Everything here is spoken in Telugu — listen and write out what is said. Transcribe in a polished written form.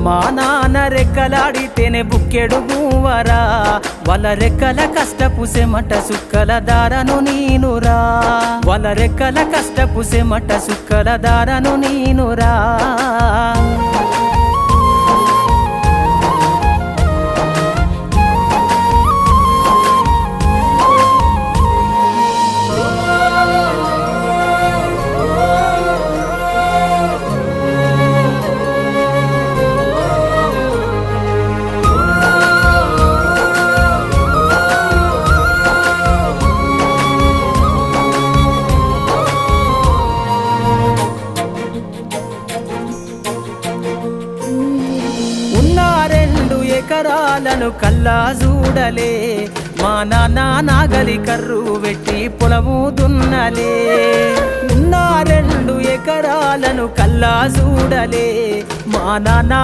మా నాన్న రెక్కలాడితేనే బుక్కెడు గువ్వరా వాళ్ళ రెక్కల కష్టపు సెమట సుక్కల దారను నీనురా వాళ్ళ రెక్కల కష్టపు సెమట సుక్కల దారను నీనురా ఎకరాలను కల్లా చూడలే మా నాన్న నాగలి కర్రు వెట్టి పొలము దున్నలే ఉన్న 2 ఎకరాలను కల్లా చూడలే మా నాన్న